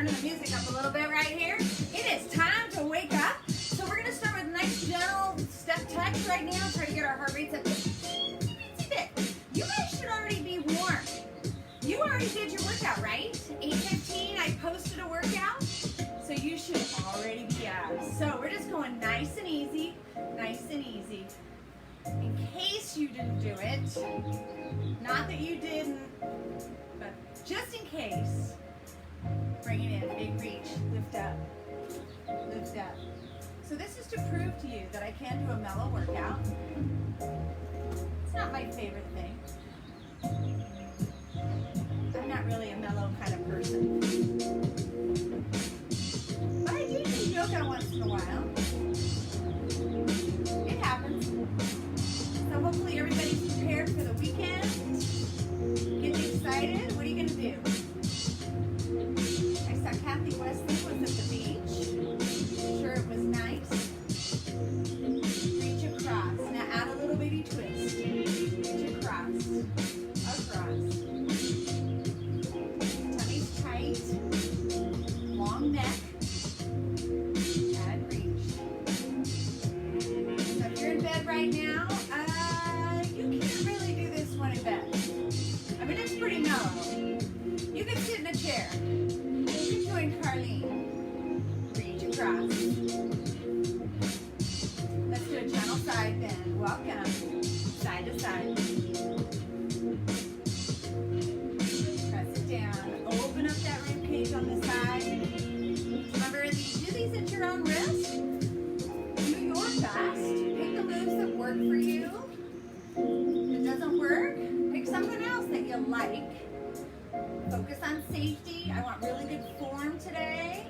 turning the music up a little bit right here. It is time to wake up. So we're going to start with a nice gentle step touch right now. Try to get our heart rates up just a bit. You guys should already be warm. You already did your workout, right? 8:15, I posted a workout. So you should already be out. So we're just going nice and easy, nice and easy. In case you didn't do it, not that you didn't, but just in case, bring it in, big reach, lift up, lift up. So this is to prove to you that I can do a mellow workout. It's not my favorite thing. I'm not really a mellow kind of person. But I do yoga once in a while. It happens. So hopefully everybody's prepared for the weekend. Getting excited. What are you going to do? I saw Kathy Wesley was at the beach. Sure, it was nice. Reach across. Now add a little baby twist. Reach across. Across. Tummy's tight. Long neck. And reach. So if you're in bed right now, you can't really do this one in bed. I mean, it's pretty mellow. You can sit in a chair. You can join Carlene. Reach across. Let's do a gentle side bend. Welcome. Side to side. Press it down. Open up that rib cage on the side. Remember, do these at your own risk. Do your best. Pick the moves that work for you. If it doesn't work, pick something else that you like. Focus on safety. I want really good form today.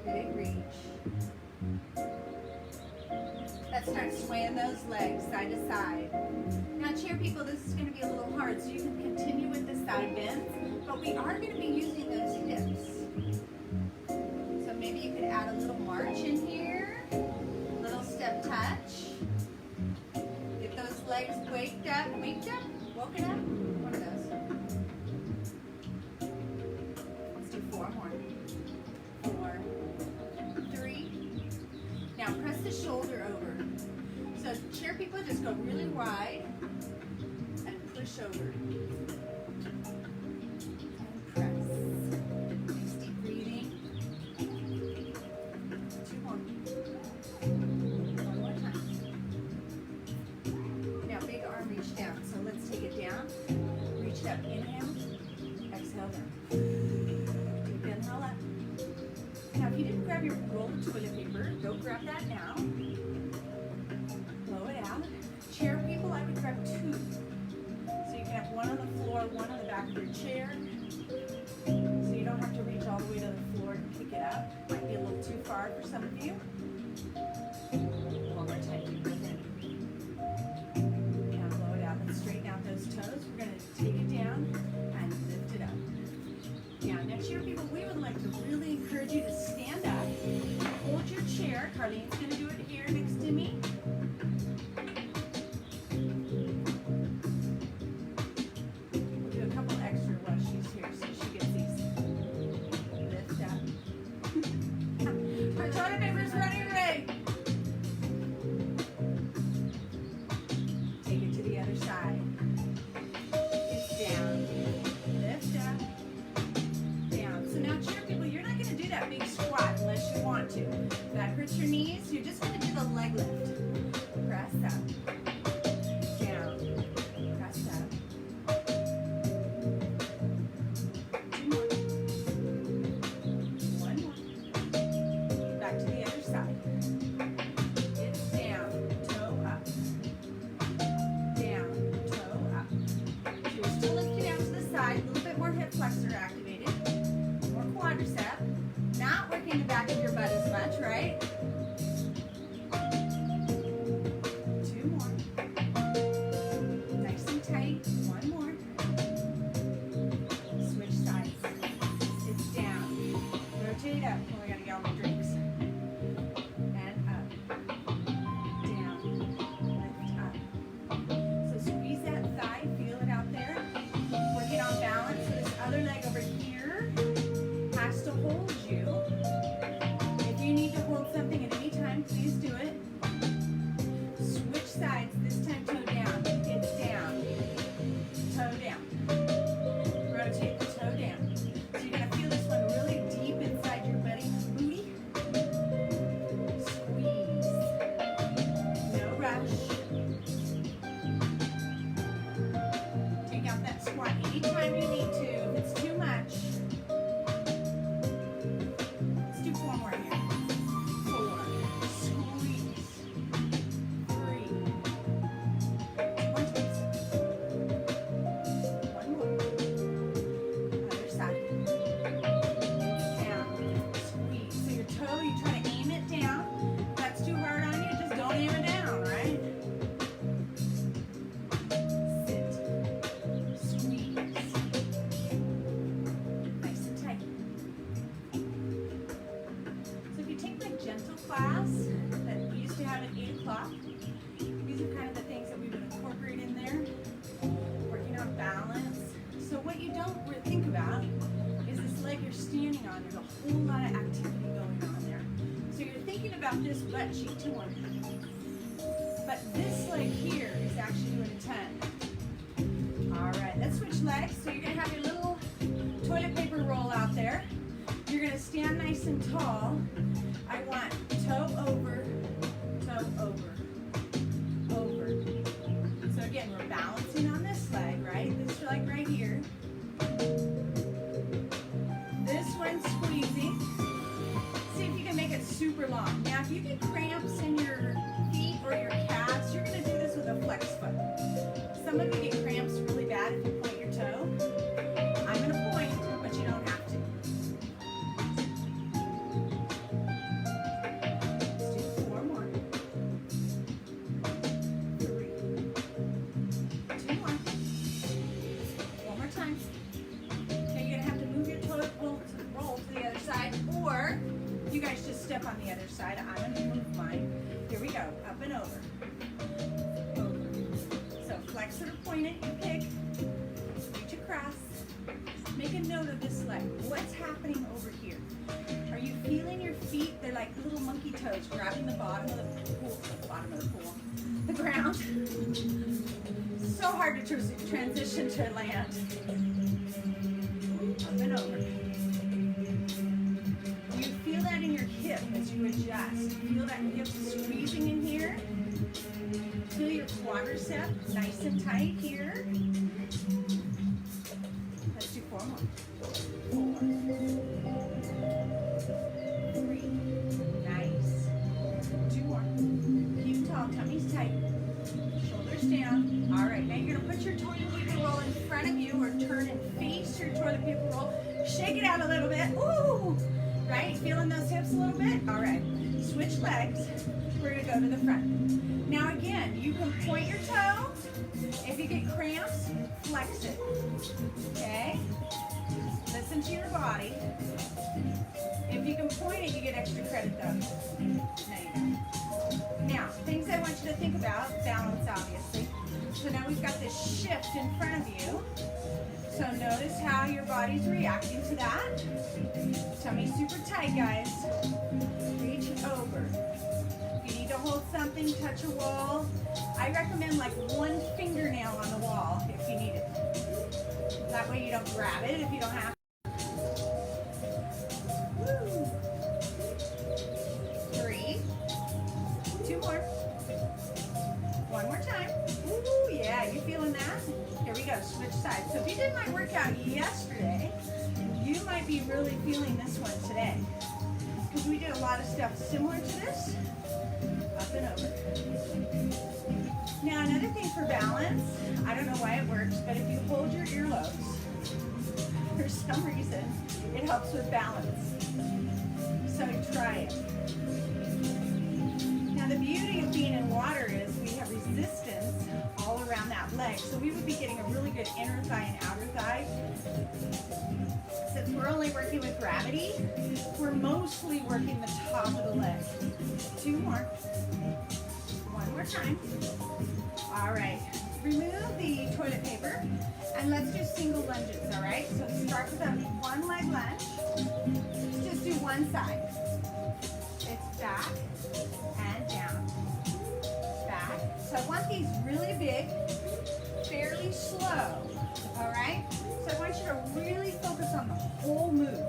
Big reach. Let's start swaying those legs side to side. Now chair people, this is going to be a little hard, so you can continue with the side bends, but we are going to be using those hips. So maybe you could add a little march in here, little step touch. Get those legs waked up, woken up. One of those. Let's do 4 more. 4, 3. Now press the shoulder over. So chair people, just go really wide and push over. And press. Nice deep breathing. 2 more. 1 more time. Now big arm reach down. So let's take it down. Reach it up. Inhale. Exhale down. Deep inhale up. Now if you didn't grab your roll of toilet paper, go grab that now. Blow it out. Chair people, I would grab 2. So you can have one on the floor, one on the back of your chair. So you don't have to reach all the way to the floor and pick it up. Might be a little too far for some of you. One more time, deep breath in. Now blow it out. Let's straighten out those toes. We're going to take it down and lift it up. Now, next year, people, we would like to really encourage you to stand up. Hold your chair. Carlene's going to do it here next to me. We'll do a couple extra while she's here so she gets these. Lift up. Our toilet paper's running away. Take it to the other side. It's down. Lift up. Down. So now chair people, you're not going to do that big squat unless you want to. If that hurts your knees, you're just going to do the leg lift. Press up. Down. Press up. 2 more. 1 more. Back to the other side. It's down, toe up. Down, toe up. So you're still lifting out to the side, a little bit more hip flexor activated. More quadricep. Not working the back of your butt as much, right? 2 more. anytime you need to. If it's too much, let's do 4 more here. 4. Squeeze. 3. 1 twist. 1 more. Other side. Down. Squeeze. So your toe, you try to aim it down. If that's too hard on you, just don't aim it down, right? Sit. Squeeze. Nice and tight. So if you take my gentle class that we used to have at 8 o'clock, these are kind of the things that we would incorporate in there. Working on balance. So what you don't really think about is this leg you're standing on. There's a whole lot of activity going on there. So you're thinking about this butt cheek too much. But this leg here is actually doing a 10. All right, let's switch legs. So you're gonna have your little toilet paper roll out there. You're gonna stand nice and tall. I want toe over, over. So again, we're balancing on this leg, right? This leg right here. This one squeezing. See if you can make it super long. Now, if you get cramps in your feet or your calves, you're going to do this with a flex foot. Some of you get cramps really bad if you point your toe. I'm going to point, but you don't have to. Let's do 4 more. 3. 2 more. 1 more time. Now you're going to have to move your toilet roll to the other side, or you guys just step on the other side. I'm going to move mine. Here we go. Up and over. Over. So flex it or point it. You pick. Reach across. Make a note of this leg. What's happening over here? Are you feeling your feet? They're like little monkey toes grabbing the bottom of the pool. The ground. So hard to transition to land. Up and over. You feel that in your hip as you adjust. Feel that hip squeezing in here. Feel your quadricep nice and tight here. Let's do 4 more. 4. 3. Nice. 2 more. Keep tall, tummy's tight. Shoulders down. All right, now you're gonna put your toilet paper roll in front of you or turn and face your toilet paper roll. Shake it out a little bit. Ooh! Right? Feeling those hips a little bit? All right. Switch legs. We're going to go to the front. Now again, you can point your toe. If you get cramps, flex it. Okay? Listen to your body. If you can point it, you get extra credit though. Now, things I want you to think about, balance obviously. So now we've got this shift in front of you. So notice how your body's reacting to that. Tummy super tight, guys. Reach over. If you need to hold something, touch a wall. I recommend like 1 fingernail on the wall if you need it. That way you don't grab it if you don't have to. Woo. 3. 2 more. 1 more time. Ooh, yeah, you feeling that? Here we go, switch sides. So if you did my workout yesterday, you might be really feeling this one today. Because we did a lot of stuff similar to this. Up and over. Now another thing for balance, I don't know why it works, but if you hold your earlobes, for some reason, it helps with balance. So try it. Now the beauty of being in water is we have resistance all around that leg. So we would be getting a really good inner thigh and outer thigh. Since we're only working with gravity, we're mostly working the top of the leg. 2 more. 1 more time. All right. Remove the toilet paper and let's do single lunges, all right? So start with a 1 leg lunge. Just do one side. It's back and down. Back. So I want these really big, fairly slow, all right? So I want you to really focus on the whole move.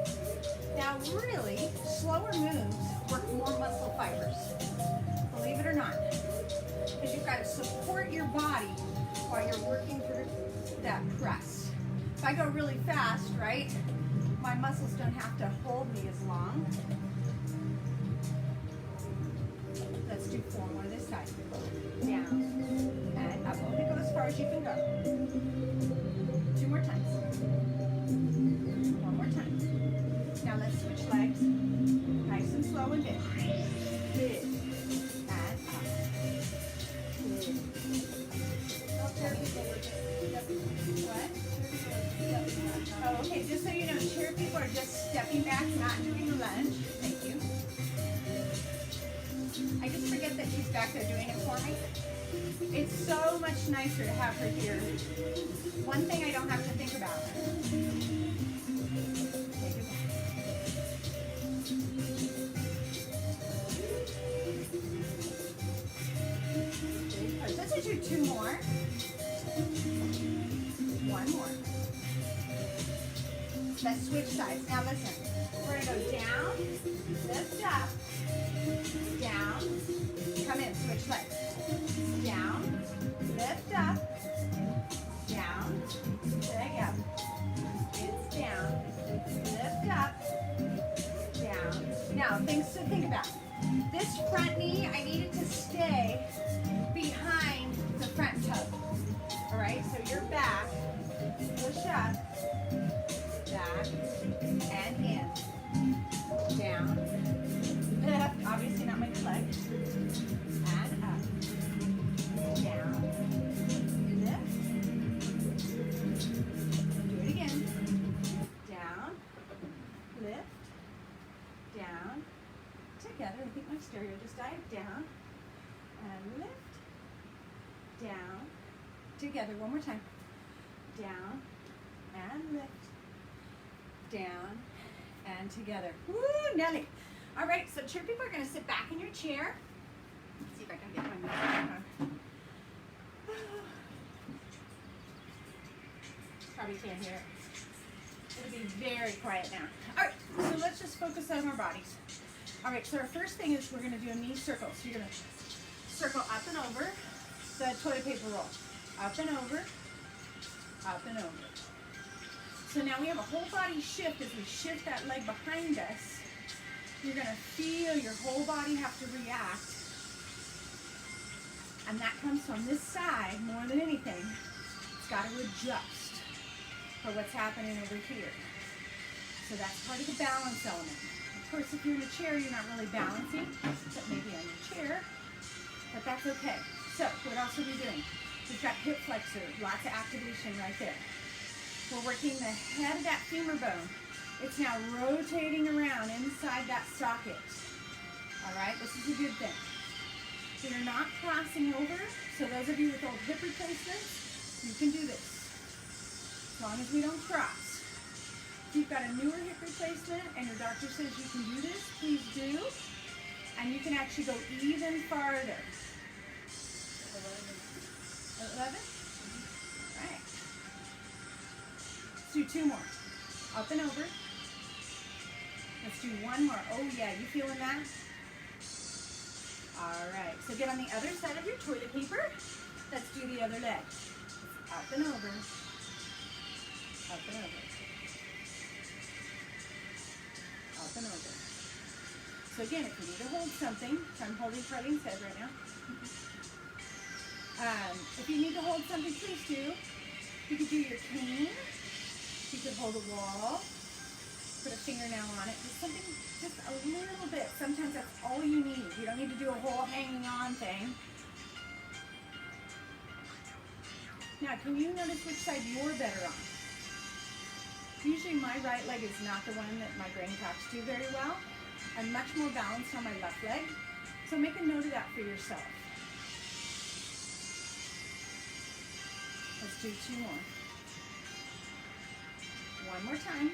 Now really, slower moves work more muscle fibers, believe it or not. Because you've got to support your body while you're working through that press. If I go really fast, right, my muscles don't have to hold me as long. Let's do 4 more this side. Down and up. Only go as far as you can go. 2 more times. 1 more time. Now let's switch legs. Nice and slow and big. Big. And up. Big. What? Oh, okay. Just so you know, chair people are just stepping back, not doing a lunge. Thank you. I just forget that she's back there doing it for me. It's so much nicer to have her here. One thing I don't have to think about. Let's do 2 more. 1 more. Let's switch sides. Now listen. We're going to go down, lift up, down, come in, switch legs. Down, lift up, down, leg up. It's down, lift up, down. Now, things to think about. This front knee, I need it to stay behind the front toe. All right, so your back, push up, back, and in. Down, lift, obviously not my leg, and up, down, lift, do it again, down, lift, down, together, I think my stereo just died, down, and lift, down, together, one more time, down, and lift, down, and together. Woo, Nelly. All right, so chair people are going to sit back in your chair. Let's see if I can get my microphone on. Probably can't hear it. It'll be very quiet now. All right, so let's just focus on our bodies. All right, so our first thing is we're going to do a knee circle. So you're going to circle up and over the toilet paper roll. Up and over, up and over. So now we have a whole body shift as we shift that leg behind us. You're going to feel your whole body have to react. And that comes from this side more than anything. It's got to adjust for what's happening over here. So that's part of the balance element. Of course, if you're in a chair, you're not really balancing, except maybe on your chair, but that's okay. So what else are we doing? We've got hip flexor, lots of activation right there. We're working the head of that femur bone. It's now rotating around inside that socket. All right, this is a good thing. So you're not crossing over. So those of you with old hip replacements, you can do this. As long as we don't cross. If you've got a newer hip replacement and your doctor says you can do this, please do. And you can actually go even farther. 11? All right. Let's do 2 more. Up and over. Let's do 1 more. Oh yeah, you feeling that? All right, so get on the other side of your toilet paper. Let's do the other leg. Up and over. Up and over. Up and over. So again, if you need to hold something, so I'm holding Charlene's head right now. If you need to hold something, please do. You could do your cane. You could hold a wall. Put a fingernail on it. Just something, just a little bit. Sometimes that's all you need. You don't need to do a whole hanging on thing. Now, can you notice which side you're better on? Usually my right leg is not the one that my brain talks to very well. I'm much more balanced on my left leg. So make a note of that for yourself. Let's do 2 more. 1 more time.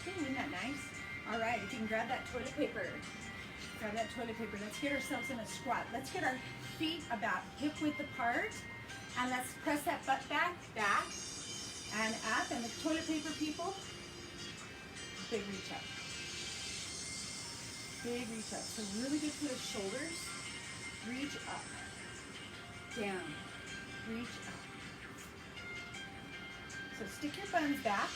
Isn't that nice? All right, if you can grab that toilet paper. Grab that toilet paper. Let's get ourselves in a squat. Let's get our feet about hip width apart. And let's press that butt back, and up. And the toilet paper people, big reach up. Big reach up. So really good for the shoulders. Reach up. Down. Reach up. So stick your buns back.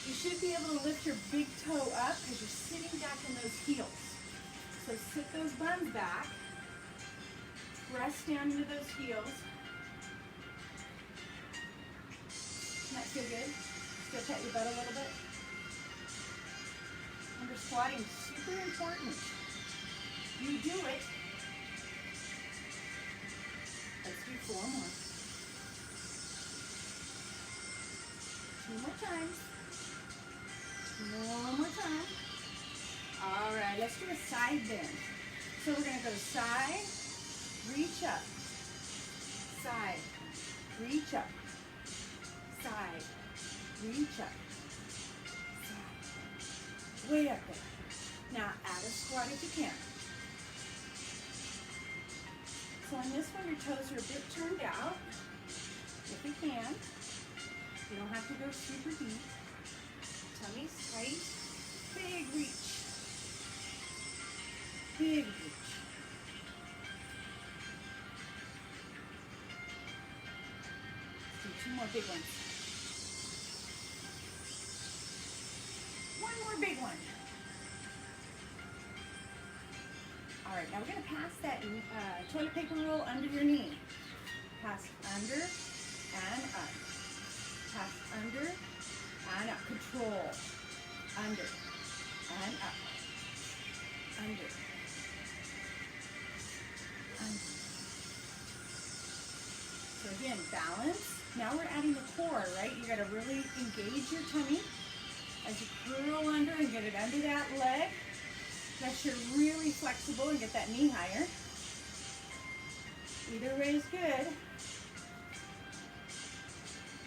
You should be able to lift your big toe up because you're sitting back in those heels. So sit those buns back. Press down into those heels. Doesn't that feel good? Still pat your butt a little bit. Remember, squatting is super important. You do it. Let's do 4 more. 2 more times. 1 more time. All right, let's do a side bend. So we're going to go side, reach up, side, reach up, side, reach up, side. Way up there. Now add a squat if you can. So on this one, your toes are a bit turned out, if you can. You don't have to go super deep. Tummy's tight. Big reach. Big reach. Let's do 2 more big ones. 1 more big one. All right, now we're going to pass that toilet paper roll under your knee. Pass under and up. Pass under and up. Control. Under and up. Under. Under. So again, balance. Now we're adding the core, right? You got to really engage your tummy as you curl under and get it under that leg. That you're really flexible and get that knee higher. Either way is good.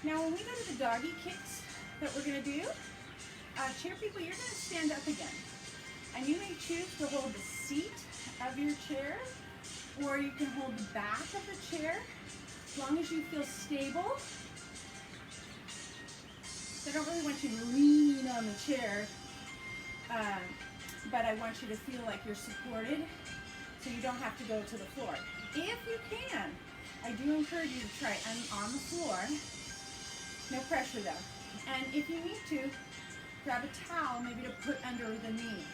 Now when we go to the doggy kicks that we're going to do, chair people, you're going to stand up again. And you may choose to hold the seat of your chair, or you can hold the back of the chair, as long as you feel stable. So I don't really want you to lean on the chair, but I want you to feel like you're supported, so you don't have to go to the floor. If you can, I do encourage you to try on the floor. No pressure though. And if you need to, grab a towel maybe to put under the knee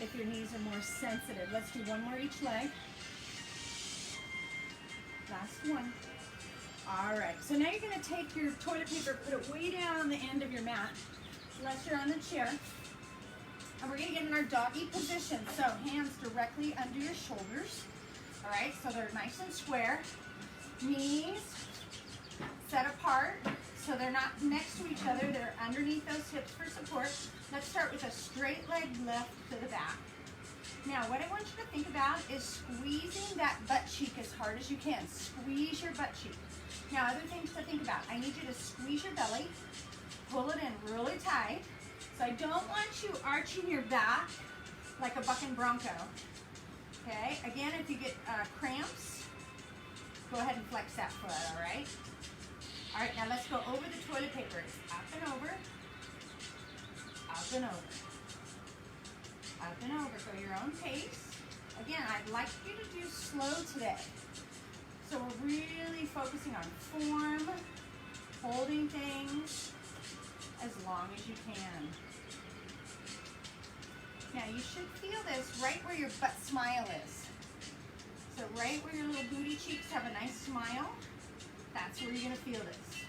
if your knees are more sensitive. Let's do 1 more each leg. Last one. All right, so now you're going to take your toilet paper, put it way down on the end of your mat, unless you're on the chair. And we're going to get in our doggy position. So hands directly under your shoulders. All right, so they're nice and square. Knees set apart, so they're not next to each other. They're underneath those hips for support. Let's start with a straight leg lift to the back. Now, what I want you to think about is squeezing that butt cheek as hard as you can. Squeeze your butt cheek. Now, other things to think about. I need you to squeeze your belly, pull it in really tight. So I don't want you arching your back like a bucking bronco. Okay, again, if you get cramps, go ahead and flex that foot, all right? All right, now let's go over the toilet paper. It's up and over, up and over, up and over. Go your own pace. Again, I'd like you to do slow today. So we're really focusing on form, holding things as long as you can. Now you should feel this right where your butt smile is. So right where your little booty cheeks have a nice smile, that's where you're going to feel this.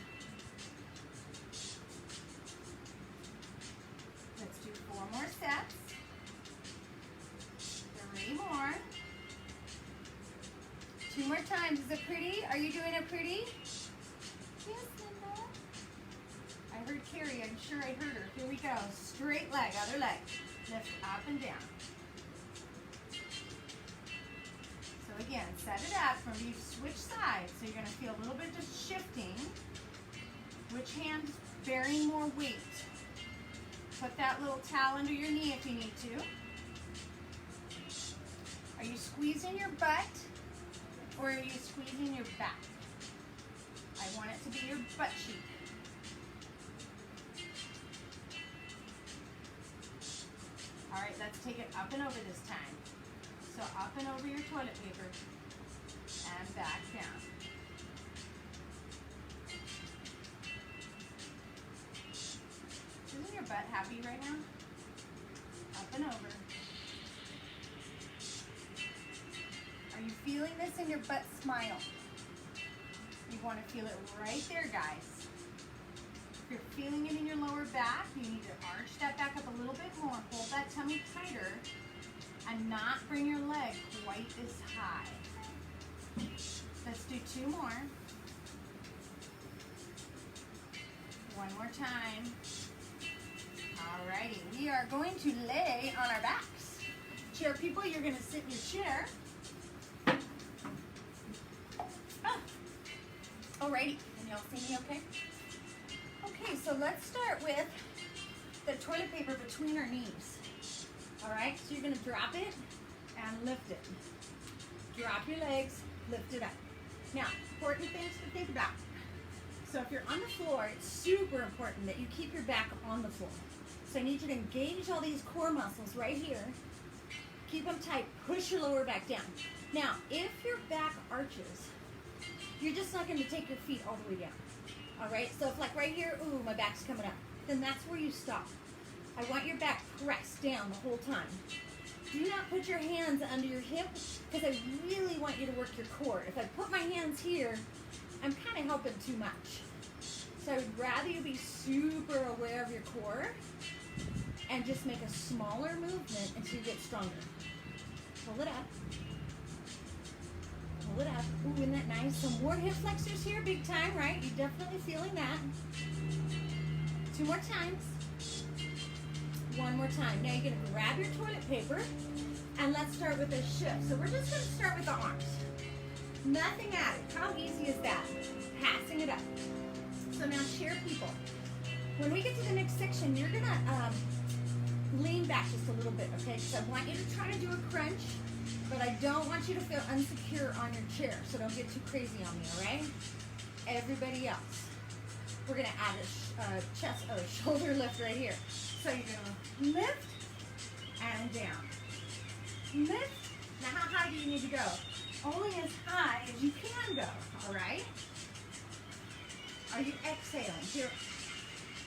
Let's do 4 more sets. 3 more. 2 more times. Is it pretty? Are you doing it pretty? Yes, Linda. I heard Carrie. I'm sure I heard her. Here we go. Straight leg, other leg. Lift up and down. So again, set it up. Remember, you switch sides. So you're going to feel a little bit just shifting. Which hand's bearing more weight? Put that little towel under your knee if you need to. Are you squeezing your butt or are you squeezing your back? I want it to be your butt cheek. All right, let's take it up and over this time. So up and over your toilet paper and back down. your butt happy right now? Up and over. Are you feeling this in your butt smile? You want to feel it right there, guys. If you're feeling it in your lower back, you need to arch that back up a little bit more. Hold that tummy tighter and not bring your leg quite as high. Let's do 2 more. One more time. Alrighty, we are going to lay on our backs. Chair people, you're going to sit in your chair. Alrighty, can y'all see me okay? Okay, so let's start with the toilet paper between our knees. Alright, so you're going to drop it and lift it. Drop your legs, lift it up. Now, important things to think about. So if you're on the floor, it's super important that you keep your back on the floor. So I need you to engage all these core muscles right here. Keep them tight, push your lower back down. Now, if your back arches, you're just not going to take your feet all the way down. All right, so if like right here, ooh, my back's coming up, then that's where you stop. I want your back pressed down the whole time. Do not put your hands under your hip because I really want you to work your core. If I put my hands here, I'm kind of helping too much. So I would rather you be super aware of your core and just make a smaller movement until you get stronger. Pull it up. Pull it up. Ooh, isn't that nice? Some more hip flexors here, big time, right? You're definitely feeling that. 2 more times. 1 more time. Now you're going to grab your toilet paper and let's start with a shift. So we're just going to start with the arms. Nothing added. How easy is that? Passing it up. So now chair people. When we get to the next section, you're going to lean back just a little bit, okay? Because I want you to try to do a crunch, but I don't want you to feel insecure on your chair, so don't get too crazy on me, all right? Everybody else. We're going to add a chest or a shoulder lift right here. So you're going to lift and down. Lift. Now how high do you need to go? Only as high as you can go, all right? Are you exhaling? Here.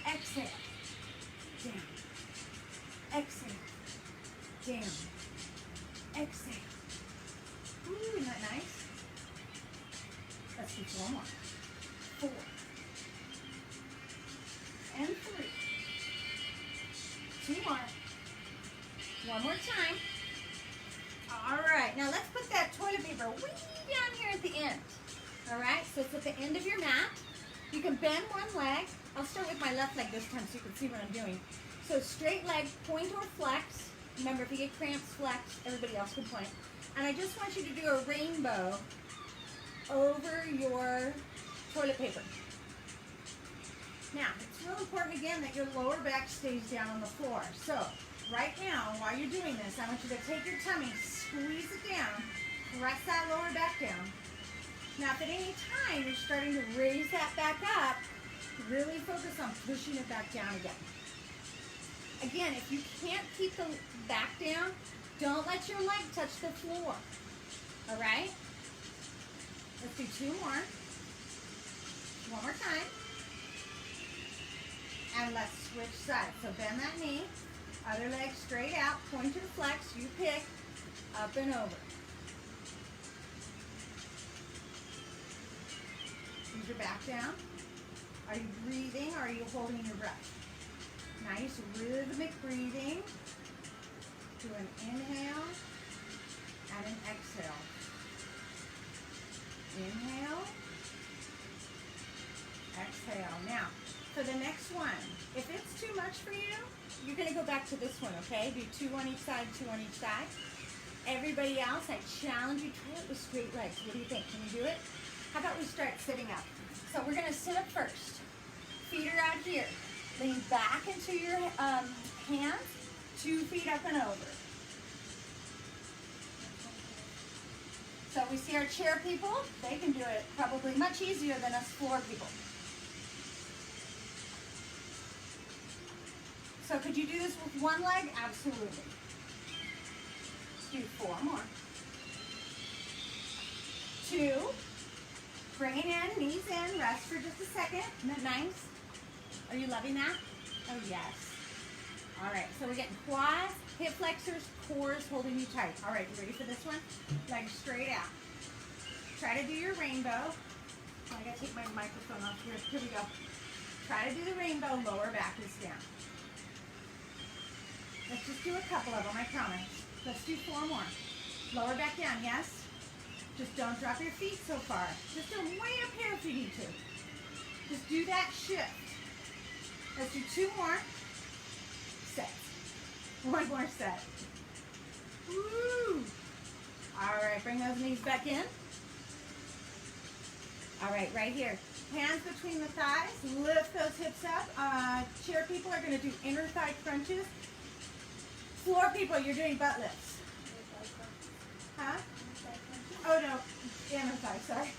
Exhale. Down. Exhale. Down. Exhale. Ooh, isn't that nice? Let's do 4 more. 4. And 3. 2 more. 1 more time. All right, now let's put that toilet paper way down here at the end. All right, so it's at the end of your mat. You can bend one leg. I'll start with my left leg this time so you can see what I'm doing. So straight leg, point or flex. Remember, if you get cramps, flex. Everybody else can point. And I just want you to do a rainbow over your toilet paper. Now, it's real important again that your lower back stays down on the floor. So, right now, while you're doing this, I want you to take your tummy, squeeze it down, press that lower back down. Now, if at any time you're starting to raise that back up, really focus on pushing it back down again. Again, if you can't keep the back down, don't let your leg touch the floor. All right? Let's do 2 more. 1 more time. And let's switch sides. So bend that knee. Other leg straight out. Point to the flex. You pick. Up and over. Use your back down. Are you breathing or are you holding your breath? Nice rhythmic breathing. Do an inhale and an exhale. Inhale. Exhale. Now, for the next one, if it's too much for you, you're going to go back to this one, okay? Do 2 on each side, 2 on each side. Everybody else, I challenge you, try it with straight legs. What do you think? Can you do it? How about we start sitting up? So we're going to sit up first. Feet are out here. Lean back into your hands, 2 feet up and over. So we see our chair people, they can do it probably much easier than us floor people. So could you do this with one leg? Absolutely. Let's do 4 more. 2. Bring it in, knees in, rest for just a second. Isn't that nice? Are you loving that? Oh yes. All right, so we're getting quads, hip flexors, cores holding you tight. All right, you ready for this one? Legs straight out. Try to do your rainbow. Oh, I gotta take my microphone off here. Here we go. Try to do the rainbow, lower back is down. Let's just do a couple of them, I promise. Let's do 4 more. Lower back down, yes? Just don't drop your feet so far. Just go way up here if you need to. Just do that shift. Let's do 2 more sets. 1 more set. Woo! All right, bring those knees back in. All right, right here. Hands between the thighs. Lift those hips up. Chair people are going to do inner thigh crunches. Floor people, you're doing butt lifts. Huh? Oh, no. Inner thigh, sorry.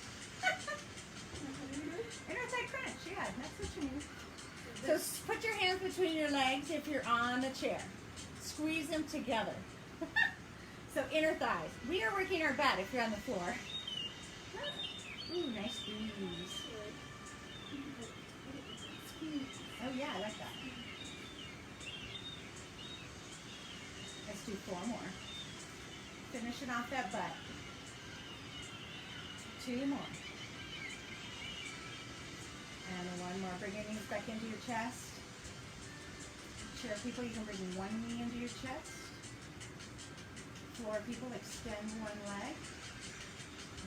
Inner thigh crunch, yeah, that's what you need. So put your hands between your legs if you're on the chair. Squeeze them together. So inner thighs. We are working our butt if you're on the floor. Ooh, nice squeeze. Oh yeah, I like that. Let's do 4 more. Finishing off that butt. 2 more. And 1 more. Bring your knees back into your chest. Chair people, you can bring 1 knee into your chest. Floor people, extend 1 leg.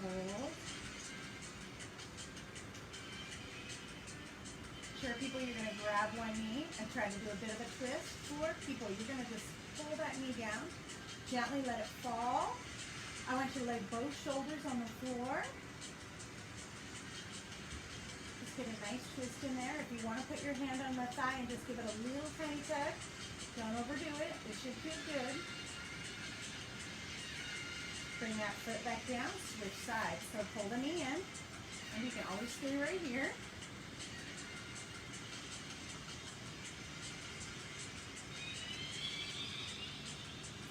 Hold. Chair people, you're going to grab 1 knee and try to do a bit of a twist. Floor people, you're going to just pull that knee down. Gently let it fall. I want you to lay both shoulders on the floor. Just get a nice twist in there. If you want to put your hand on the thigh and just give it a little tiny tug, don't overdo it. It should feel good. Bring that foot back down, switch sides. So pull the knee in, and you can always stay right here.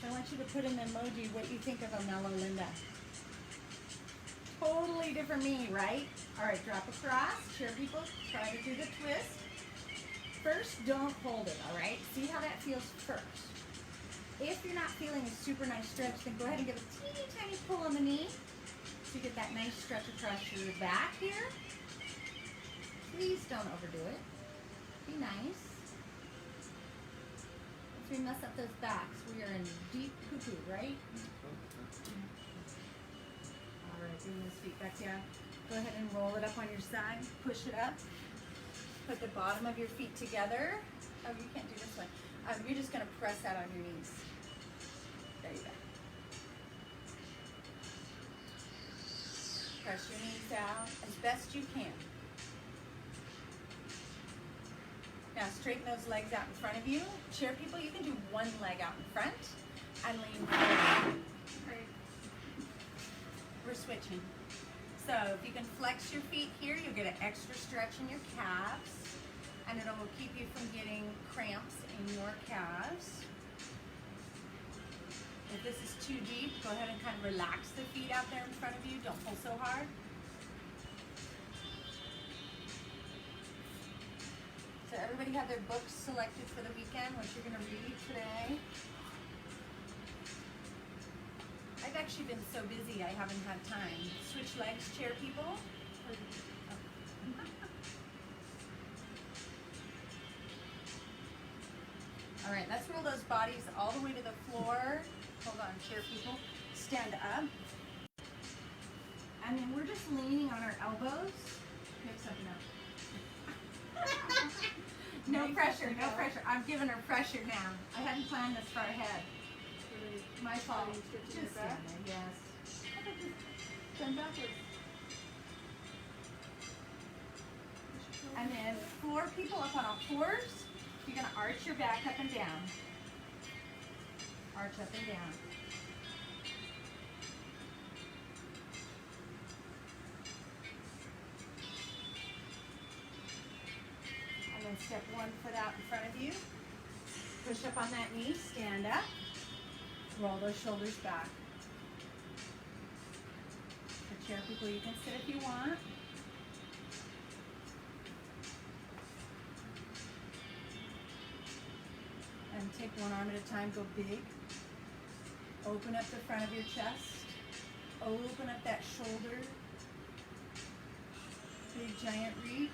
I want you to put in the emoji what you think of a mellow Linda. Totally different me, right? All right, drop across. Chair people, try to do the twist. First, don't hold it, all right? See how that feels first. If you're not feeling a super nice stretch, then go ahead and give a teeny tiny pull on the knee so you get that nice stretch across your back here. Please don't overdo it. Be nice. As we mess up those backs, we are in deep poo-poo, right? All right, bring those feet back down. Go ahead and roll it up on your side. Push it up. Put the bottom of your feet together. Oh, you can't do this one. You're just going to press that on your knees. There you go. Press your knees out as best you can. Now straighten those legs out in front of you. Chair people, you can do 1 leg out in front and lean forward. We're switching. So if you can flex your feet here, you'll get an extra stretch in your calves, and it'll keep you from getting cramps in your calves. If this is too deep, go ahead and kind of relax the feet out there in front of you. Don't pull so hard. So everybody have their books selected for the weekend, what you're going to read today. I've actually been so busy I haven't had time. Switch legs, chair people. All right, let's roll those bodies all the way to the floor. Hold on, chair people. Stand up. And then we're just leaning on our elbows. Pick something up. No pressure, no pressure. I'm giving her pressure now. I hadn't planned this far ahead. My fault. Just stand there, yes. Stand backwards. And then 4 people up on all 4s. You're going to arch your back up and down. Arch up and down. And then step 1 foot out in front of you. Push up on that knee, stand up. Roll those shoulders back. For chair people, you can sit if you want. And take one arm at a time, go big. Open up the front of your chest. Open up that shoulder. Big giant reach.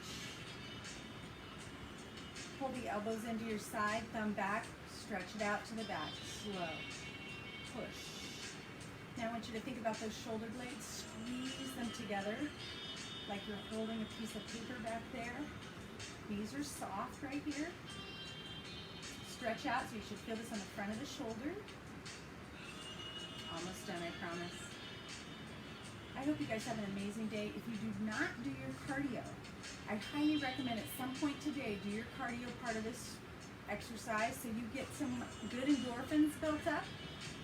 Pull the elbows into your side, thumb back, stretch it out to the back. Slow. Push. Now I want you to think about those shoulder blades. Squeeze them together like you're holding a piece of paper back there. These are soft right here. Stretch out, so you should feel this on the front of the shoulder. Almost done, I promise. I hope you guys have an amazing day. If you do not do your cardio, I highly recommend at some point today, do your cardio part of this exercise so you get some good endorphins built up.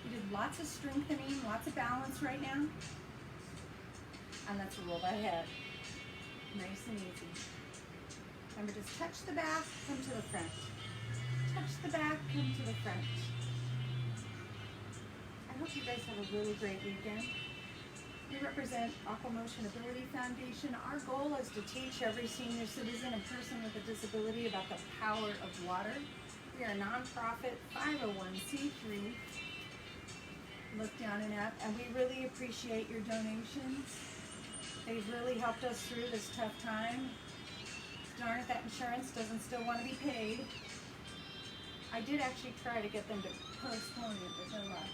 We did lots of strengthening, lots of balance right now. And let's roll that head. Nice and easy. Remember, just touch the back, come to the front. Touch the back, come to the front. I hope you guys have a really great weekend. We represent Aquamotion Ability Foundation. Our goal is to teach every senior citizen and person with a disability about the power of water. We are a nonprofit 501c3. Look down and up, and we really appreciate your donations. They've really helped us through this tough time. Darn it, that insurance doesn't still want to be paid. I did actually try to get them to postpone it, but no luck.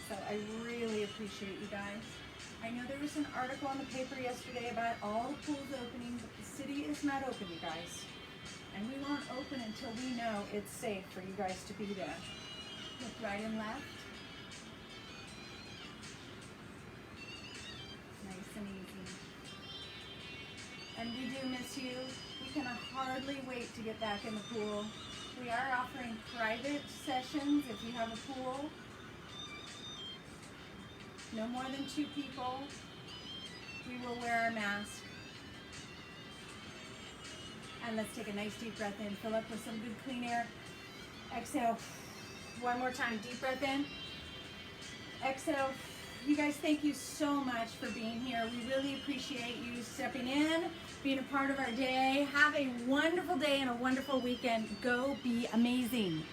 So I really appreciate you guys. I know there was an article in the paper yesterday about all the pools opening, but the city is not open, you guys. And we won't open until we know it's safe for you guys to be there. Look right and left. Nice and easy. And we do miss you. We can hardly wait to get back in the pool. We are offering private sessions if you have a pool. No more than 2 people. We will wear our mask. And let's take a nice deep breath in. Fill up with some good clean air. Exhale. One more time. Deep breath in. Exhale. You guys, thank you so much for being here. We really appreciate you stepping in, being a part of our day. Have a wonderful day and a wonderful weekend. Go be amazing.